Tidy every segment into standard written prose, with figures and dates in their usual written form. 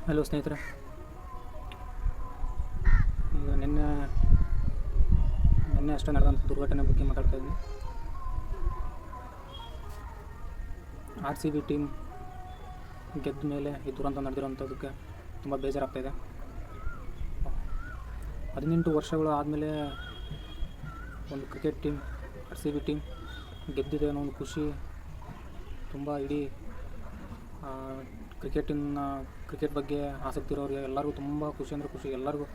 Hello ಸ್ನೇಹಿತರೆ, ಈಗ ನಿನ್ನೆ ಅಷ್ಟೇ ನಡೆದಂಥ ದುರ್ಘಟನೆ ಬಗ್ಗೆ ಮಾತಾಡ್ತಾ ಇದ್ದೀನಿ. RCB ಟೀಮ್ ಗೆದ್ದ ಮೇಲೆ ಈ ದುರಂತ ನಡೆದಿರೋಂಥದ್ದಕ್ಕೆ ತುಂಬ ಬೇಜಾರಾಗ್ತಾಯಿದೆ. 18 ವರ್ಷಗಳು ಆದಮೇಲೆ ಒಂದು ಕ್ರಿಕೆಟ್ ಟೀಮ್ RCB ಟೀಮ್ ಗೆದ್ದಿದೆ ಅನ್ನೋ ಒಂದು ಖುಷಿ ತುಂಬ ಇಡೀ ಕ್ರಿಕೆಟ್ ಬಗ್ಗೆ ಆಸಕ್ತಿ ಇರೋರಿಗೆ ಎಲ್ಲರಿಗೂ ತುಂಬ ಖುಷಿ ಅಂದರೆ ಖುಷಿ. ಎಲ್ಲರಿಗೂ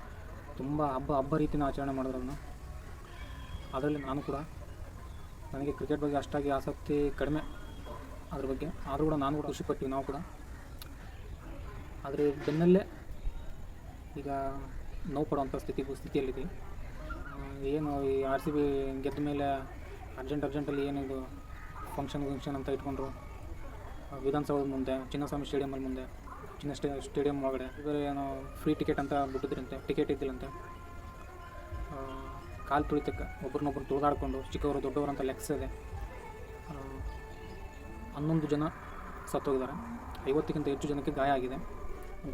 ತುಂಬ ಹಬ್ಬ ರೀತಿಯ ಆಚರಣೆ ಮಾಡಿದ್ರು ಅದನ್ನು. ಅದರಲ್ಲಿ ನಾನು ಕೂಡ, ನನಗೆ ಕ್ರಿಕೆಟ್ ಬಗ್ಗೆ ಅಷ್ಟಾಗಿ ಆಸಕ್ತಿ ಕಡಿಮೆ ಅದ್ರ ಬಗ್ಗೆ, ಆದರೂ ಕೂಡ ನಾನು ಕೂಡ ಖುಷಿಪಟ್ಟಿವಿ. ನಾವು ಕೂಡ ಆದರೆ ಬೆನ್ನಲ್ಲೇ ಈಗ ನೋವು ಪಡುವಂಥ ಸ್ಥಿತಿಯಲ್ಲಿದ್ದೀವಿ. ಏನು ಈ RCB ಗೆದ್ದ ಮೇಲೆ ಅರ್ಜೆಂಟಲ್ಲಿ ಏನಿದು ಫಂಕ್ಷನ್ ಅಂತ ಇಟ್ಕೊಂಡ್ರು ವಿಧಾನಸೌಧದ ಮುಂದೆ, ಚಿನ್ನಸ್ವಾಮಿ ಸ್ಟೇಡಿಯಮಲ್ಲಿ ಮುಂದೆ, ಸ್ಟೇಡಿಯಂ ಒಳಗಡೆ ಬೇರೆ ಏನೋ ಫ್ರೀ ಟಿಕೆಟ್ ಅಂತ ಬಿಟ್ಟಿದ್ರಂತೆ, ಟಿಕೆಟ್ ಇದ್ದಿಲ್ಲಂತೆ. ಕಾಲು ತುಳಿತಕ್ಕೆ ಒಬ್ರನ್ನೊಬ್ರು ತುಳಿದಾಡ್ಕೊಂಡು ಚಿಕ್ಕವರು ದೊಡ್ಡವರು ಅಂತ ಲೆಕ್ಕಿಸಿದೆ 11 ಜನ ಸತ್ತೋಗಿದ್ದಾರೆ. 50ಕ್ಕಿಂತ ಹೆಚ್ಚು ಜನಕ್ಕೆ ಗಾಯ ಆಗಿದೆ.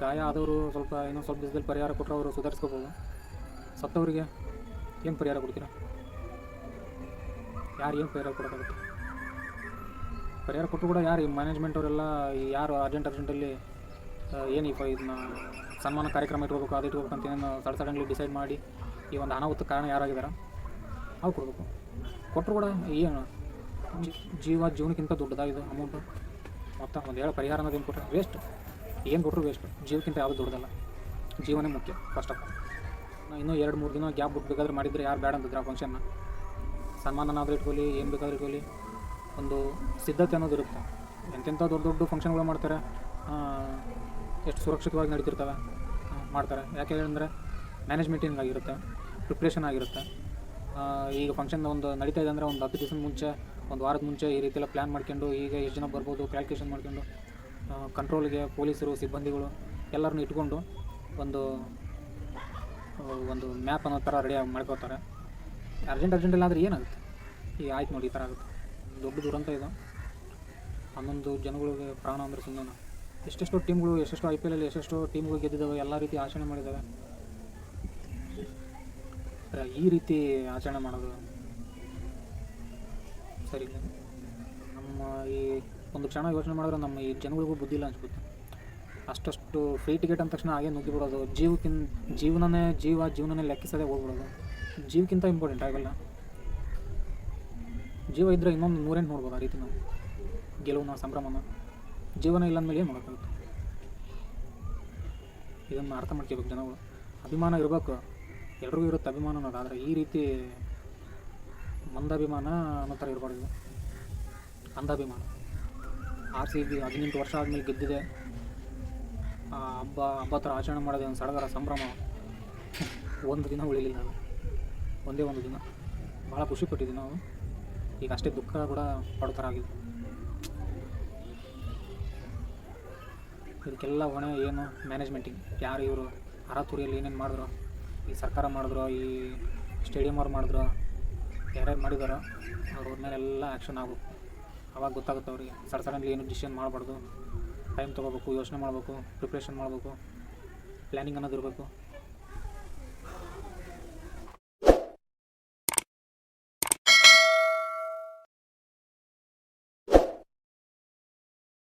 ಗಾಯ ಆದವರು ಸ್ವಲ್ಪ ದಿವಸದಲ್ಲಿ ಪರಿಹಾರ ಕೊಟ್ಟರೆ ಅವರು ಸುಧಾರಿಸ್ಕೋಬೋದು. ಸತ್ತವರಿಗೆ ಏನು ಪರಿಹಾರ ಕೊಡ್ತೀರಾ? ಯಾರು ಏನು ಪರಿಹಾರ ಕೊಡೋಕ್ಕಾಗುತ್ತೆ? ಪರಿಹಾರ ಕೊಟ್ಟರು ಕೂಡ ಯಾರು ಈ ಮ್ಯಾನೇಜ್ಮೆಂಟ್ ಅವರೆಲ್ಲ ಯಾರು ಅರ್ಜೆಂಟಲ್ಲಿ ಏನು ಇದನ್ನ ಸನ್ಮಾನ ಕಾರ್ಯಕ್ರಮ ಇಟ್ಕೋಬೇಕು, ಅದು ಇಟ್ಕೋಬೇಕು ಅಂತ ಏನು ಸಡನ್ಲಿ ಡಿಸೈಡ್ ಮಾಡಿ ಈ ಒಂದು ಅನಾಹುತ ಕಾರಣ ಯಾರಾಗಿದ್ದಾರೆ ಅವ್ರು ಕೊಡಬೇಕು. ಕೊಟ್ಟರು ಕೂಡ ಏನು ಜೀವನಕ್ಕಿಂತ ದೊಡ್ಡದಾಗಿದೆ ಅಮೌಂಟು. ಮತ್ತು ಒಂದು ಹೇಳೋ ಪರಿಹಾರ ಅನ್ನೋದು ಏನು ಕೊಟ್ಟರೆ ವೇಸ್ಟ್, ಏನು ಕೊಟ್ಟರು ವೇಸ್ಟ್. ಜೀವಕ್ಕಿಂತ ಯಾವುದು ದೊಡ್ಡದಲ್ಲ, ಜೀವನೇ ಮುಖ್ಯ ಫಸ್ಟ್ ಆಫ್ ಆಲ್. ಇನ್ನೂ 2-3 ದಿನ ಗ್ಯಾಪ್ ಬೇಕಾದ್ರೆ ಮಾಡಿದರೆ ಯಾರು ಬೇಡ ಅಂತಿದ್ರು ಆ ಫಂಕ್ಷನ್ನ. ಸನ್ಮಾನನಾದರೂ ಇಟ್ಕೊಳ್ಳಿ, ಏನು ಬೇಕಾದರೂ ಇಟ್ಕೊಳ್ಳಿ, ಒಂದು ಸಿದ್ಧತೆ ಅನ್ನೋದು ಇರುತ್ತೆ. ಎಂತೆಂಥ ದೊಡ್ಡ ಫಂಕ್ಷನ್ಗಳು ಮಾಡ್ತಾರೆ, ಎಷ್ಟು ಸುರಕ್ಷಿತವಾಗಿ ನಡೀತಿರ್ತವೆ ಮಾಡ್ತಾರೆ. ಯಾಕೆ ಅಂದರೆ ಮ್ಯಾನೇಜ್ಮೆಂಟಿಂಗ್ ಆಗಿರುತ್ತೆ, ಪ್ರಿಪ್ರೇಷನ್ ಆಗಿರುತ್ತೆ. ಈಗ ಫಂಕ್ಷನ್ ಒಂದು ನಡೀತಾ ಇದೆ ಅಂದರೆ ಒಂದು 10 ದಿವಸದ ಮುಂಚೆ, ಒಂದು ವಾರದ ಮುಂಚೆ ಈ ರೀತಿಯೆಲ್ಲ ಪ್ಲ್ಯಾನ್ ಮಾಡ್ಕೊಂಡು, ಈಗ ಎಷ್ಟು ಜನ ಬರ್ಬೋದು ಕ್ಯಾಲ್ಕುಲೇಷನ್ ಮಾಡ್ಕೊಂಡು, ಕಂಟ್ರೋಲ್ಗೆ ಪೊಲೀಸರು ಸಿಬ್ಬಂದಿಗಳು ಎಲ್ಲರನ್ನೂ ಇಟ್ಕೊಂಡು ಒಂದು ಮ್ಯಾಪ್ ಅನ್ನೋ ಥರ ರೆಡಿ ಮಾಡ್ಕೋತಾರೆ. ಅರ್ಜೆಂಟಲ್ಲಿ ಆದರೆ ಏನಾಗುತ್ತೆ? ಈಗ ಆಯ್ತು ನೋಡಿ, ಈ ಥರ ಆಗುತ್ತೆ. ದೊಡ್ಡ ದುರಂತ ಇದು. 11 ಜನಗಳಿಗೆ ಪ್ರಾಣ ಅಂದರೆ ಸುಮ್ಮನೆ. ಎಷ್ಟೆಷ್ಟೋ ಟೀಮ್ಗಳು, ಎಷ್ಟೆಷ್ಟೋ IPL ಅಲ್ಲಿ ಎಷ್ಟೆಷ್ಟೋ ಟೀಮ್ಗಳು ಗೆದ್ದಿದ್ದಾವೆ, ಎಲ್ಲ ರೀತಿ ಆಚರಣೆ ಮಾಡಿದ್ದಾವೆ. ಈ ರೀತಿ ಆಚರಣೆ ಮಾಡೋದು ಸರಿ ಇಲ್ಲ. ನಮ್ಮ ಈ ಒಂದು ಕ್ಷಣ ಯೋಚನೆ ಮಾಡಿದ್ರೆ ನಮ್ಮ ಈ ಜನಗಳಿಗೂ ಬುದ್ಧಿ ಇಲ್ಲ ಅನ್ಸ್ಬಿಡುತ್ತೆ. ಅಷ್ಟು ಫ್ರೀ ಟಿಕೆಟ್ ಅಂದ ತಕ್ಷಣ ಹಾಗೆ ನುಗ್ಗಿಬಿಡೋದು. ಜೀವನನೇ ಲೆಕ್ಕಿಸದೆ ಹೋಗ್ಬಿಡೋದು. ಜೀವಕ್ಕಿಂತ ಇಂಪಾರ್ಟೆಂಟ್ ಆಗಲ್ಲ. ಜೀವ ಇದ್ದರೆ ಇನ್ನೊಂದು 100 ನೋಡ್ಬೋದು. ಆ ರೀತಿ ನಾವು ಗೆಲುವನ್ನ, ಸಂಭ್ರಮನ. ಜೀವನ ಇಲ್ಲ ಅಂದಮೇಲೆ ಏನು ಮಾಡೋಕ್ಕಾಗುತ್ತೆ? ಇದನ್ನು ಅರ್ಥ ಮಾಡ್ಕೋಬೇಕು ಜನಗಳು. ಅಭಿಮಾನ ಇರಬೇಕು, ಎಲ್ರಿಗೂ ಇರುತ್ತೆ ಅಭಿಮಾನ ಅನ್ನೋದು. ಆದರೆ ಈ ರೀತಿ ಮಂದಾಭಿಮಾನ ಅನ್ನೋ ಥರ ಇರಬಾರ್ದು. ಅಂಧಾಭಿಮಾನ. RCB 18 ವರ್ಷ ಆದಮೇಲೆ ಗೆದ್ದಿದೆ, ಹಬ್ಬ ಥರ ಆಚರಣೆ ಮಾಡೋದು, ಒಂದು ಸಡಗರ ಸಂಭ್ರಮ. ಒಂದು ದಿನ ಉಳಿಲಿಲ್ಲ ನಾವು, ಒಂದೇ ಒಂದು ದಿನ. ಭಾಳ ಖುಷಿಪಟ್ಟಿದ್ವಿ ನಾವು. ಈಗ ಅಷ್ಟೇ ದುಃಖ ಕೂಡ ಪಡೋ ಥರ ಆಗಿದೆ. ಇದಕ್ಕೆಲ್ಲ ಹೊಣೆ ಏನು? ಮ್ಯಾನೇಜ್ಮೆಂಟಿಗೆ. ಯಾರು ಇವರು ಅರಾತುರಿಯಲ್ಲಿ ಏನೇನು ಮಾಡಿದ್ರು, ಈ ಸರ್ಕಾರ ಮಾಡಿದ್ರು, ಈ ಸ್ಟೇಡಿಯಂ ಅವ್ರು ಮಾಡಿದ್ರು, ಯಾರ್ಯಾರು ಮಾಡಿದಾರೋ ಅವ್ರ ಮೇಲೆಲ್ಲ ಆ್ಯಕ್ಷನ್ ಆಗಬೇಕು. ಆವಾಗ ಗೊತ್ತಾಗುತ್ತೆ ಅವರಿಗೆ. ಸಡನ್ಲಿ ಏನು ಡಿಸಿಷನ್ ಮಾಡಬಾರ್ದು. ಟೈಮ್ ತೊಗೋಬೇಕು, ಯೋಚನೆ ಮಾಡಬೇಕು, ಪ್ರಿಪ್ರೇಷನ್ ಮಾಡಬೇಕು, ಪ್ಲ್ಯಾನಿಂಗ್ ಅನ್ನೋದು ಇರಬೇಕು.